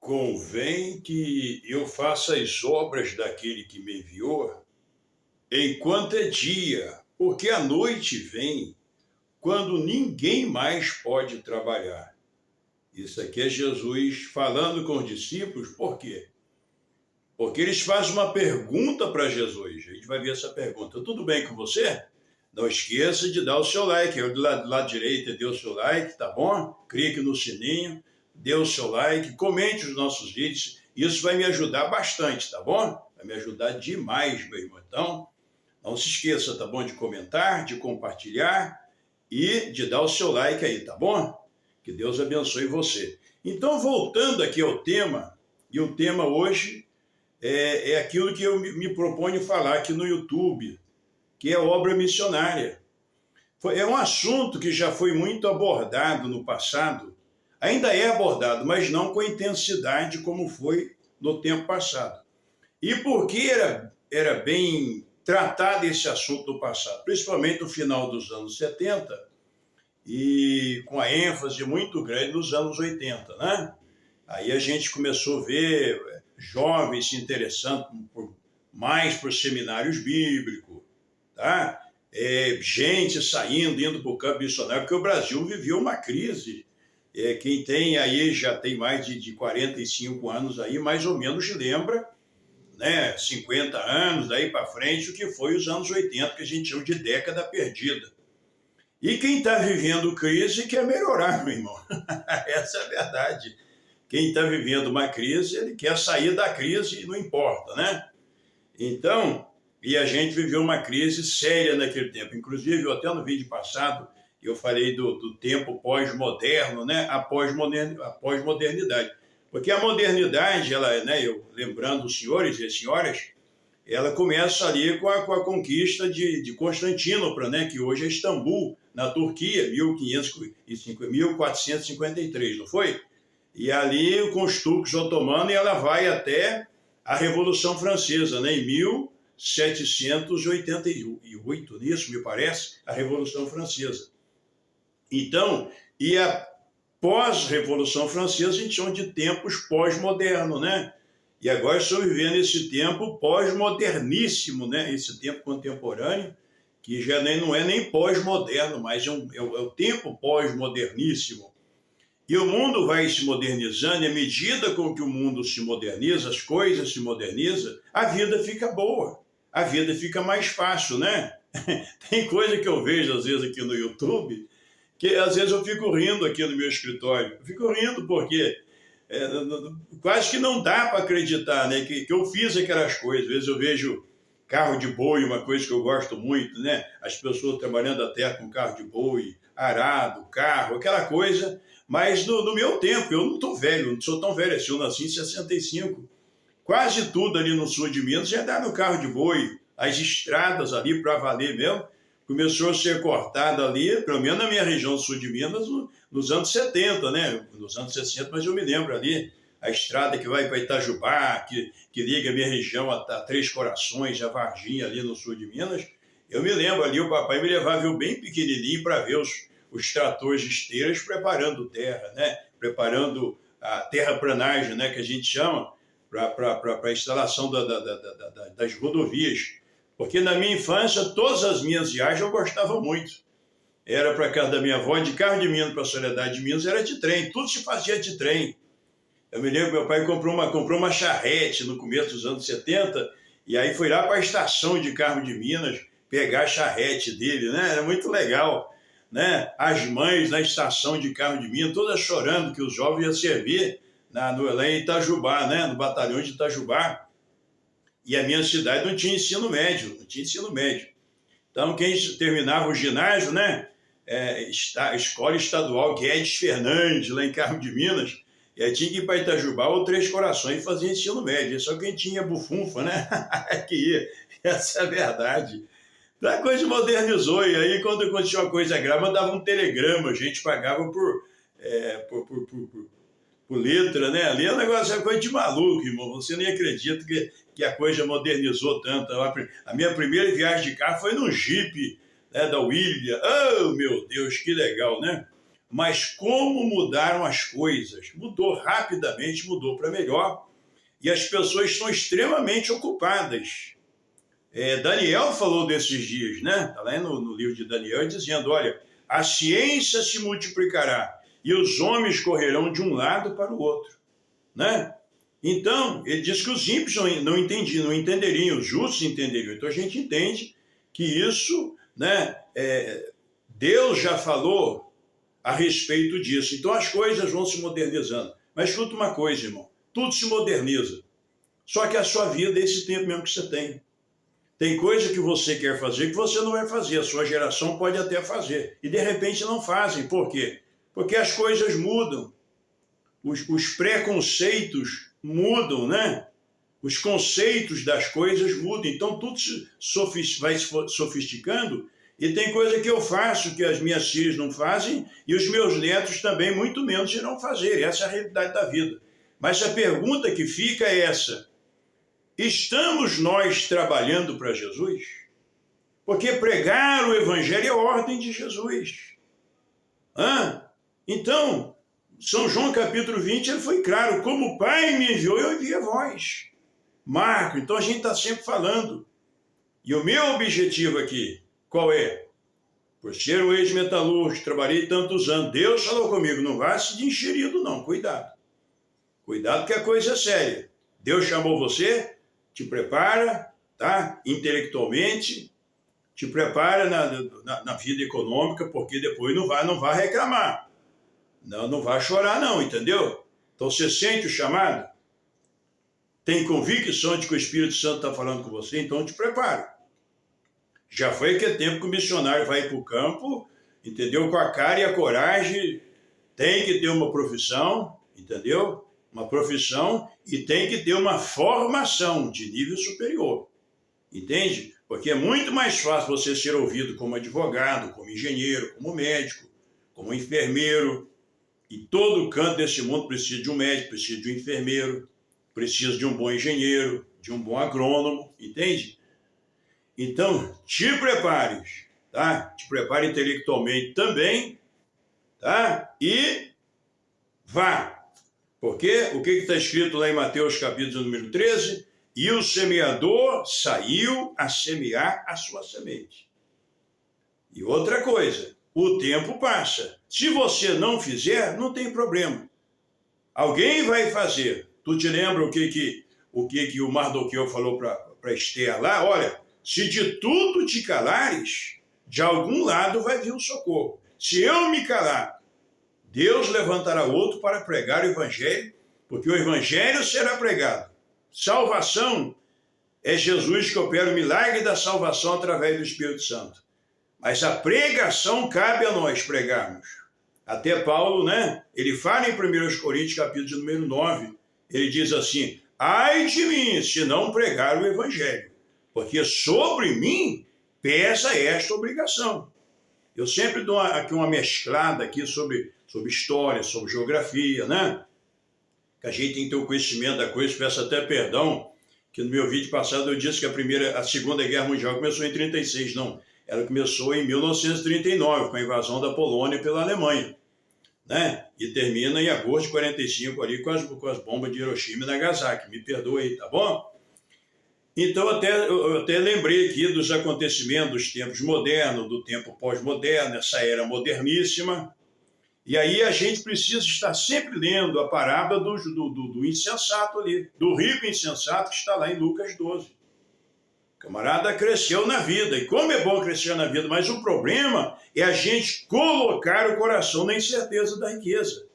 Convém que eu faça as obras daquele que me enviou enquanto é dia, porque a noite vem quando ninguém mais pode trabalhar. Isso aqui é Jesus falando com os discípulos, por quê? Porque eles fazem uma pergunta para Jesus. A gente vai ver essa pergunta. Tudo bem com você? Não esqueça de dar o seu like. Eu do lado direito, dê o seu like, tá bom? Clique no sininho, dê o seu like, comente os nossos vídeos. Isso vai me ajudar bastante, tá bom? Vai me ajudar demais, meu irmão. Então, não se esqueça, tá bom? De comentar, de compartilhar e de dar o seu like aí, tá bom? Que Deus abençoe você. Então, voltando aqui ao tema, e o tema hoje é aquilo que eu me proponho falar aqui no YouTube, que é obra missionária. É um assunto que já foi muito abordado no passado, ainda é abordado, mas não com a intensidade como foi no tempo passado. E por que era bem tratado esse assunto no passado? Principalmente no final dos anos 70 e com a ênfase muito grande nos anos 80, né? Aí a gente começou a ver jovens se interessando mais por seminários bíblicos, tá? Gente saindo, indo para o campo missionário, porque o Brasil viveu uma crise. Quem tem aí, já tem mais de 45 anos aí, mais ou menos lembra, né, 50 anos, daí para frente, o que foi os anos 80, que a gente chama de década perdida. E quem está vivendo crise quer melhorar, meu irmão. Essa é a verdade. Quem está vivendo uma crise, ele quer sair da crise e não importa, né? Então, e a gente viveu uma crise séria naquele tempo. Inclusive, até no vídeo passado, eu falei do tempo pós-moderno, né? A pós-modernidade. Porque a modernidade, ela, né, eu lembrando os senhores e as senhoras, ela começa ali com a conquista de Constantinopla, né? Que hoje é Istambul, na Turquia, 1453, não foi? E ali, com os turcos otomanos, ela vai até a Revolução Francesa, né? Em 1788, nisso me parece, a Revolução Francesa. Então, e a pós-Revolução Francesa, a gente chama de tempos pós-modernos, né? E agora estou vivendo esse tempo pós-moderníssimo, né? Esse tempo contemporâneo, que já não é nem pós-moderno, mas é o tempo pós-moderníssimo. E o mundo vai se modernizando, e à medida com que o mundo se moderniza, as coisas se modernizam, a vida fica boa, a vida fica mais fácil, né? Tem coisa que eu vejo às vezes aqui no YouTube, que às vezes eu fico rindo aqui no meu escritório. Eu fico rindo porque quase que não dá para acreditar, né, que eu fiz aquelas coisas. Às vezes eu vejo carro de boi, uma coisa que eu gosto muito, né? As pessoas trabalhando a terra com carro de boi, arado, carro, aquela coisa. Mas no meu tempo, eu não estou velho, não sou tão velho assim, eu nasci em 65. Quase tudo ali no sul de Minas já dá no carro de boi. As estradas ali, para valer mesmo, começou a ser cortada ali, pelo menos na minha região sul de Minas, nos anos 70, né? Nos anos 60, mas eu me lembro ali, a estrada que vai para Itajubá, que liga a minha região a Três Corações, a Varginha ali no sul de Minas. Eu me lembro ali, o papai me levava eu bem pequenininho para ver os tratores de esteiras preparando terra, né? Preparando a terraplanagem, né? Que a gente chama, para a instalação das rodovias. Porque na minha infância, todas as minhas viagens eu gostava muito. Era para casa da minha avó, de carro de Minas para a Soledade de Minas, era de trem. Tudo se fazia de trem. Eu me lembro que meu pai comprou uma charrete no começo dos anos 70, e aí foi lá para a estação de carro de Minas pegar a charrete dele, né? Era muito legal, né? As mães na estação de carro de Minas, todas chorando que os jovens iam servir lá em Itajubá, né? No batalhão de Itajubá. E a minha cidade não tinha ensino médio, não tinha ensino médio. Então, quem terminava o ginásio, né? A Escola Estadual Guedes Fernandes, lá em Carmo de Minas, e aí tinha que ir para Itajubá ou Três Corações e fazer ensino médio. Só quem tinha bufunfa, né? Que ia. Essa é a verdade. Então, a coisa modernizou, e aí quando acontecia uma coisa grave, mandava um telegrama, a gente pagava por letra, né? Ali é um negócio, é coisa de maluco, irmão. Você nem acredita que a coisa modernizou tanto. A minha primeira viagem de carro foi num Jeep, né, da William. Oh, meu Deus, que legal, né? Mas como mudaram as coisas? Mudou rapidamente, mudou para melhor. E as pessoas estão extremamente ocupadas. Daniel falou desses dias, né? Está lá no livro de Daniel, dizendo, olha, a ciência se multiplicará e os homens correrão de um lado para o outro, né? Então, ele diz que os ímpios não entenderiam, os justos entenderiam. Então, a gente entende que isso, né, Deus já falou a respeito disso. Então, as coisas vão se modernizando. Mas escuta uma coisa, irmão, tudo se moderniza. Só que a sua vida é esse tempo mesmo que você tem. Tem coisa que você quer fazer que você não vai fazer, a sua geração pode até fazer. E, de repente, não fazem. Por quê? Porque as coisas mudam. Os preconceitos mudam, né? Os conceitos das coisas mudam. Então, tudo vai se sofisticando. E tem coisa que eu faço que as minhas filhas não fazem e os meus netos também muito menos irão fazer. Essa é a realidade da vida. Mas a pergunta que fica é essa. Estamos nós trabalhando para Jesus? Porque pregar o Evangelho é a ordem de Jesus. Então, São João capítulo 20, ele foi claro, como o Pai me enviou, eu enviei a vós. Marco, então a gente está sempre falando. E o meu objetivo aqui, qual é? Por ser um ex-metalúrgico, trabalhei tantos anos, Deus falou comigo, não vá se de enxerido não, cuidado. Cuidado que a coisa é séria. Deus chamou você, te prepara, tá? Intelectualmente, te prepara na vida econômica, porque depois não vai reclamar. Não vai chorar não, entendeu? Então você sente o chamado? Tem convicção de que o Espírito Santo está falando com você? Então te prepara. Já foi aquele tempo que o missionário vai para o campo, entendeu? Com a cara e a coragem, tem que ter uma profissão, entendeu? Uma profissão e tem que ter uma formação de nível superior, entende? Porque é muito mais fácil você ser ouvido como advogado, como engenheiro, como médico, como enfermeiro. E todo canto desse mundo precisa de um médico, precisa de um enfermeiro, precisa de um bom engenheiro, de um bom agrônomo, entende? Então, te prepare, tá? Te prepare intelectualmente também, tá? E vá. Porque o que está escrito lá em Mateus capítulo número 13? E o semeador saiu a semear a sua semente. E outra coisa, o tempo passa. Se você não fizer, não tem problema. Alguém vai fazer. Tu te lembra o que o Mardoqueu falou para Esther lá? Olha, se de tudo te calares, de algum lado vai vir o socorro. Se eu me calar, Deus levantará outro para pregar o Evangelho, porque o Evangelho será pregado. Salvação é Jesus que opera o milagre da salvação através do Espírito Santo. Mas a pregação cabe a nós pregarmos. Até Paulo, né? Ele fala em 1 Coríntios, capítulo número 9, ele diz assim, ai de mim, se não pregar o Evangelho, porque sobre mim pesa esta obrigação. Eu sempre dou aqui uma mesclada aqui sobre história, sobre geografia, né? Que a gente tem que ter o conhecimento da coisa. Peço até perdão, que no meu vídeo passado eu disse que a Segunda Guerra Mundial começou em 1936. Não, ela começou em 1939, com a invasão da Polônia pela Alemanha, né? E termina em agosto de 1945, ali com as bombas de Hiroshima e Nagasaki. Me perdoe aí, tá bom? Então, eu até lembrei aqui dos acontecimentos dos tempos modernos, do tempo pós-moderno, essa era moderníssima. E aí a gente precisa estar sempre lendo a parábola do insensato ali, do rico insensato que está lá em Lucas 12. O camarada cresceu na vida, e como é bom crescer na vida, mas o problema é a gente colocar o coração na incerteza da riqueza.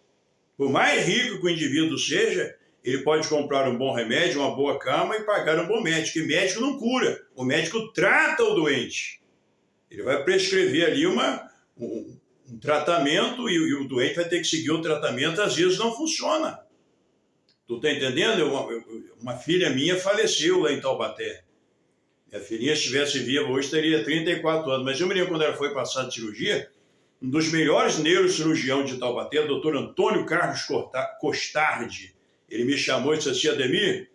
Por mais rico que o indivíduo seja, ele pode comprar um bom remédio, uma boa cama e pagar um bom médico. E médico não cura, o médico trata o doente. Ele vai prescrever ali um tratamento e o doente vai ter que seguir o tratamento, às vezes não funciona. Tu tá entendendo? Uma filha minha faleceu lá em Taubaté. Minha filhinha, se estivesse viva hoje, teria 34 anos. Mas eu me lembro quando ela foi passar de cirurgia, um dos melhores neurocirurgiões de Taubaté, o doutor Antônio Carlos Costardi, ele me chamou e disse assim, Ademir,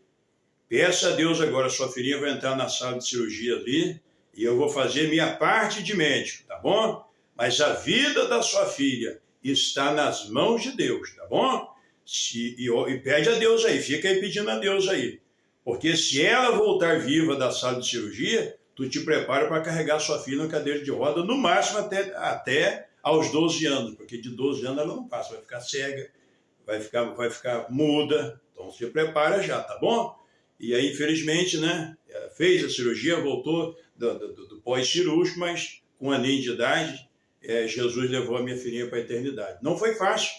peça a Deus agora, sua filhinha vai entrar na sala de cirurgia ali e eu vou fazer minha parte de médico, tá bom? Mas a vida da sua filha está nas mãos de Deus, tá bom? E pede a Deus aí, fica aí pedindo a Deus aí. Porque se ela voltar viva da sala de cirurgia, tu te prepara para carregar sua filha na cadeira de roda, no máximo até aos 12 anos, porque de 12 anos ela não passa, vai ficar cega, vai ficar muda, então se prepara já, tá bom? E aí, infelizmente, né, ela fez a cirurgia, voltou do pós-cirúrgico, mas com 1 aninho de idade, Jesus levou a minha filhinha para a eternidade. Não foi fácil,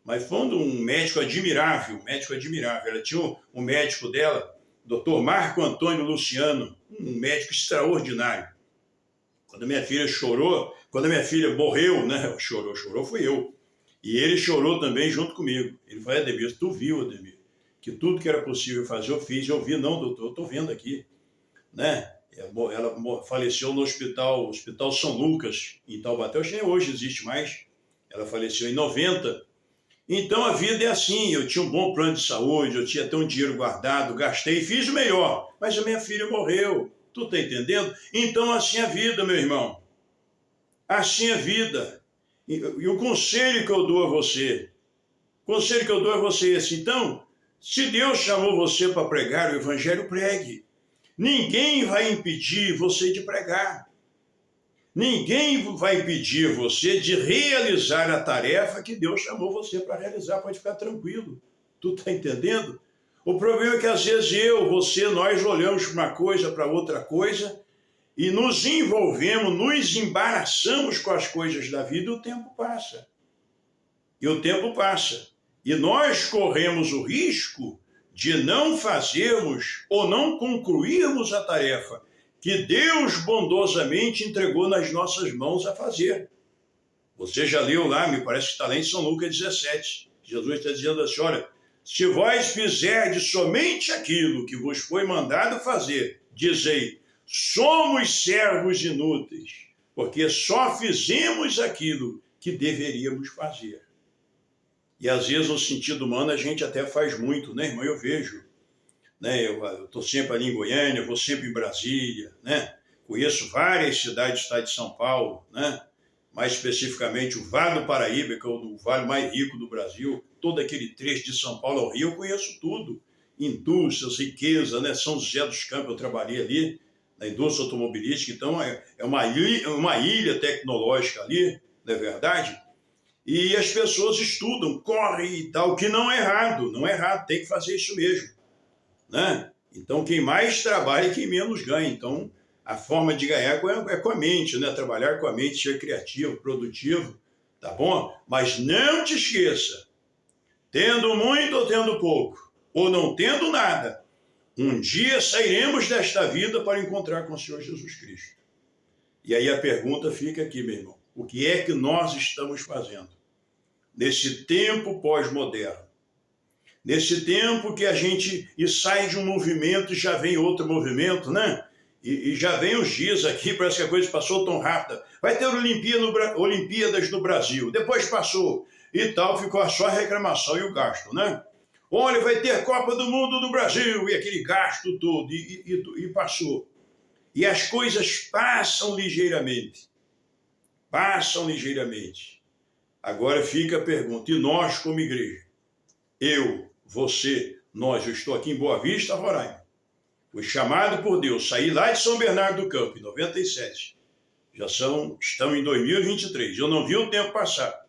mas foi um médico admirável, Ela tinha um médico dela, Dr. Marco Antônio Luciano, um médico extraordinário. Quando a minha filha chorou, quando a minha filha morreu, né? Chorou fui eu. E ele chorou também junto comigo. Ele falou, Ademir, tu viu, Ademir, que tudo que era possível fazer eu fiz. Eu vi, não, doutor, eu estou vendo aqui. Né? Ela faleceu no Hospital São Lucas, em Taubaté. Acho que hoje existe mais. Ela faleceu em 90. Então a vida é assim, eu tinha um bom plano de saúde, eu tinha até um dinheiro guardado, gastei, fiz o melhor, mas a minha filha morreu, tu tá entendendo? Então assim é a vida, meu irmão, assim é a vida. E o conselho que eu dou a você, é esse, então, se Deus chamou você para pregar o evangelho, pregue. Ninguém vai impedir você de pregar. Ninguém vai impedir você de realizar a tarefa que Deus chamou você para realizar. Pode ficar tranquilo. Tu está entendendo? O problema é que às vezes nós olhamos para uma coisa, para outra coisa, e nos envolvemos, nos embaraçamos com as coisas da vida e o tempo passa. E nós corremos o risco de não fazermos ou não concluirmos a tarefa que Deus bondosamente entregou nas nossas mãos a fazer. Você já leu lá, me parece que está lá em São Lucas 17. Jesus está dizendo assim, olha, se vós fizerdes somente aquilo que vos foi mandado fazer, dizei, somos servos inúteis, porque só fizemos aquilo que deveríamos fazer. E às vezes, no sentido humano, a gente até faz muito, né, irmão? Eu vejo. Né, eu estou sempre ali em Goiânia, vou sempre em Brasília, né? Conheço várias cidades do estado de São Paulo, né? Mais especificamente o Vale do Paraíba, que é o vale mais rico do Brasil, todo aquele trecho de São Paulo ao Rio, eu conheço tudo. Indústrias, riqueza, né? São José dos Campos, eu trabalhei ali, na indústria automobilística, então é uma ilha tecnológica ali, não é verdade? E as pessoas estudam, correm e tal, que não é errado, tem que fazer isso mesmo. Né? Então, quem mais trabalha, quem menos ganha. Então, a forma de ganhar é com a mente, né? Trabalhar com a mente, ser criativo, produtivo, tá bom? Mas não te esqueça, tendo muito ou tendo pouco, ou não tendo nada, um dia sairemos desta vida para encontrar com o Senhor Jesus Cristo. E aí a pergunta fica aqui, meu irmão. O que é que nós estamos fazendo nesse tempo pós-moderno? Nesse tempo que a gente sai de um movimento e já vem outro movimento, né? E já vem os dias aqui, parece que a coisa passou tão rápida. Vai ter Olimpíadas no Brasil, depois passou e tal, ficou só a reclamação e o gasto, né? Olha, vai ter Copa do Mundo no Brasil e aquele gasto todo, e passou. E as coisas passam ligeiramente. Agora fica a pergunta, e nós como igreja? Você, eu estou aqui em Boa Vista, Roraima. Fui chamado por Deus, saí lá de São Bernardo do Campo, em 97. Estamos em 2023. Eu não vi o tempo passar.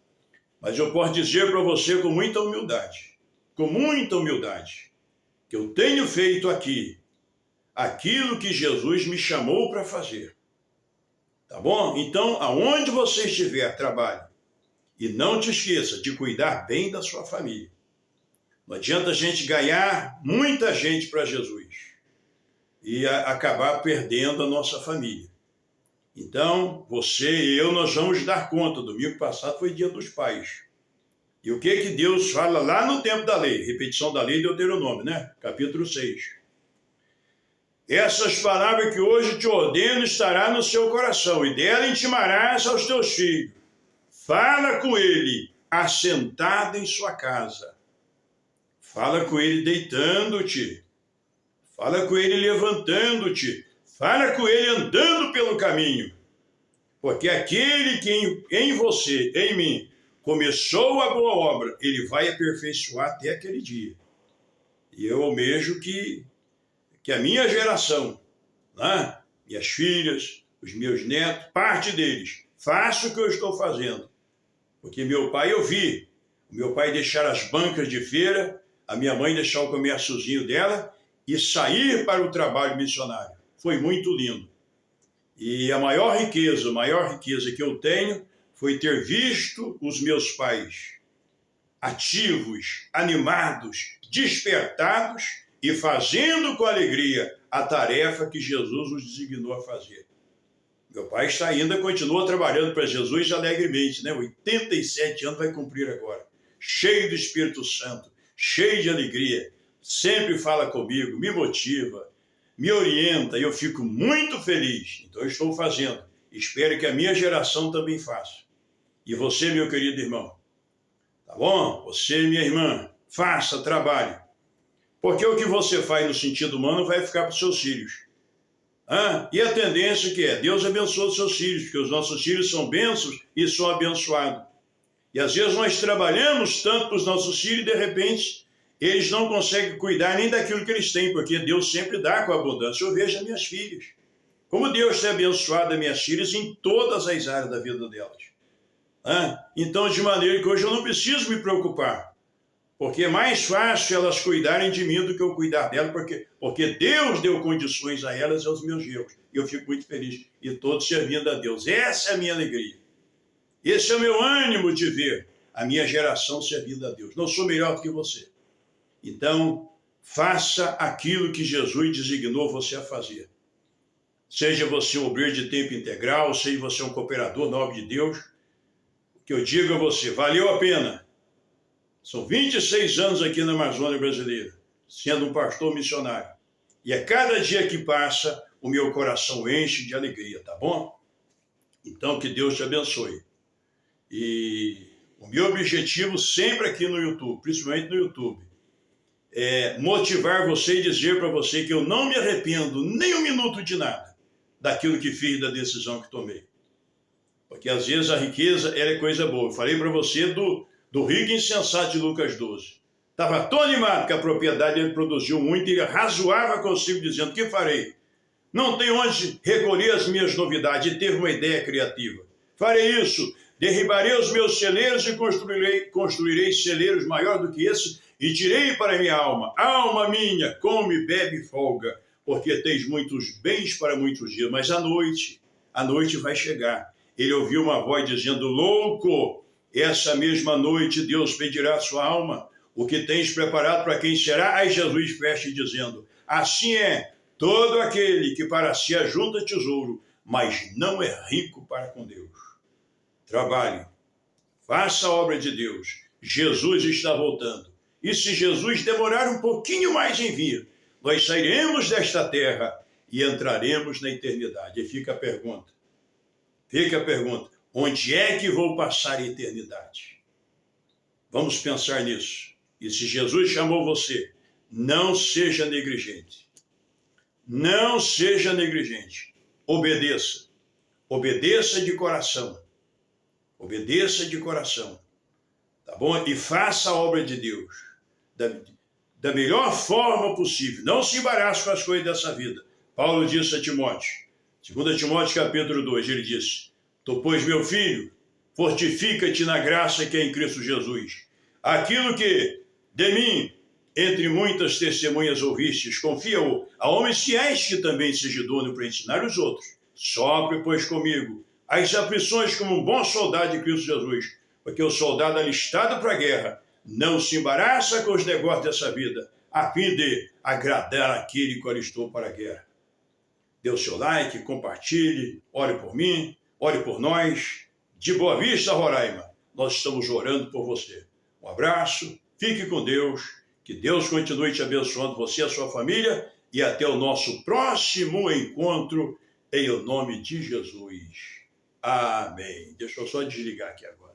Mas eu posso dizer para você com muita humildade, que eu tenho feito aqui aquilo que Jesus me chamou para fazer. Tá bom? Então, aonde você estiver, trabalhe. E não te esqueça de cuidar bem da sua família. Não adianta a gente ganhar muita gente para Jesus e acabar perdendo a nossa família. Então, você e eu, nós vamos dar conta. Domingo passado foi Dia dos Pais. E o que Deus fala lá no tempo da lei? Repetição da lei de Deuteronômio, né? Capítulo 6. Essas palavras que hoje te ordeno estará no seu coração, e dela intimarás aos teus filhos. Fala com ele, assentado em sua casa. Fala com ele deitando-te. Fala com ele levantando-te. Fala com ele andando pelo caminho. Porque aquele que em você, em mim, começou a boa obra, ele vai aperfeiçoar até aquele dia. E eu almejo que a minha geração, né, minhas filhas, os meus netos, parte deles, faça o que eu estou fazendo. Porque meu pai, eu vi, o meu pai deixar as bancas de feira, a minha mãe deixar o comérciozinho dela e sair para o trabalho missionário. Foi muito lindo. E a maior riqueza que eu tenho foi ter visto os meus pais ativos, animados, despertados e fazendo com alegria a tarefa que Jesus os designou a fazer. Meu pai está ainda, continua trabalhando para Jesus alegremente, né? 87 anos vai cumprir agora, cheio do Espírito Santo, cheio de alegria, sempre fala comigo, me motiva, me orienta, e eu fico muito feliz. Então eu estou fazendo, espero que a minha geração também faça. E você, meu querido irmão, tá bom? Você, minha irmã, faça, trabalhe. Porque o que você faz no sentido humano vai ficar para os seus filhos. E a tendência que é, Deus abençoa os seus filhos, porque os nossos filhos são bênçãos e são abençoados. E às vezes nós trabalhamos tanto para os nossos filhos e de repente eles não conseguem cuidar nem daquilo que eles têm, porque Deus sempre dá com abundância. Eu vejo as minhas filhas, como Deus tem abençoado as minhas filhas em todas as áreas da vida delas. Então, de maneira que hoje eu não preciso me preocupar, porque é mais fácil elas cuidarem de mim do que eu cuidar delas, porque Deus deu condições a elas e aos meus erros. E eu fico muito feliz. E todos servindo a Deus. Essa é a minha alegria. Esse é o meu ânimo de ver a minha geração servindo a Deus. Não sou melhor do que você. Então, faça aquilo que Jesus designou você a fazer. Seja você um obreiro de tempo integral, seja você um cooperador na obra de Deus, o que eu digo a você, valeu a pena. São 26 anos aqui na Amazônia brasileira, sendo um pastor missionário. E a cada dia que passa, o meu coração enche de alegria, tá bom? Então, que Deus te abençoe. E o meu objetivo sempre aqui no YouTube, principalmente no YouTube, é motivar você e dizer para você que eu não me arrependo nem um minuto de nada daquilo que fiz, da decisão que tomei. Porque às vezes a riqueza ela é coisa boa. Eu falei para você do rico insensato de Lucas 12. Estava tão animado que a propriedade ele produziu muito e ele razoava consigo dizendo, o que farei? Não tenho onde recolher as minhas novidades. E teve uma ideia criativa. Farei isso, derribarei os meus celeiros e construirei celeiros maior do que esse e direi para minha alma, alma minha, come, bebe e folga, porque tens muitos bens para muitos dias. Mas a noite vai chegar. Ele ouviu uma voz dizendo, louco, essa mesma noite Deus pedirá a sua alma, o que tens preparado para quem será? Aí Jesus fecha dizendo, assim é todo aquele que para si ajunta tesouro, mas não é rico para com Deus. Trabalhe, faça a obra de Deus, Jesus está voltando. E se Jesus demorar um pouquinho mais em vir, nós sairemos desta terra e entraremos na eternidade. E fica a pergunta, onde é que vou passar a eternidade? Vamos pensar nisso. E se Jesus chamou você, não seja negligente. Não seja negligente. Obedeça. Obedeça de coração. Obedeça de coração. Tá bom? E faça a obra de Deus da melhor forma possível. Não se embarace com as coisas dessa vida. Paulo disse a Timóteo, 2 Timóteo capítulo 2, ele disse, tu, pois, meu filho, fortifica-te na graça que é em Cristo Jesus. Aquilo que de mim, entre muitas testemunhas ouvistes, confia-o a homens fiéis que também seja idôneo para ensinar os outros. Sofre, pois, comigo as aflições como um bom soldado de Cristo Jesus, porque o soldado alistado para a guerra não se embaraça com os negócios dessa vida, a fim de agradar aquele que alistou para a guerra. Dê o seu like, compartilhe, ore por mim, ore por nós. De Boa Vista, Roraima, nós estamos orando por você. Um abraço, fique com Deus, que Deus continue te abençoando, você e a sua família, e até o nosso próximo encontro, em o nome de Jesus. Amém. Deixa eu só desligar aqui agora.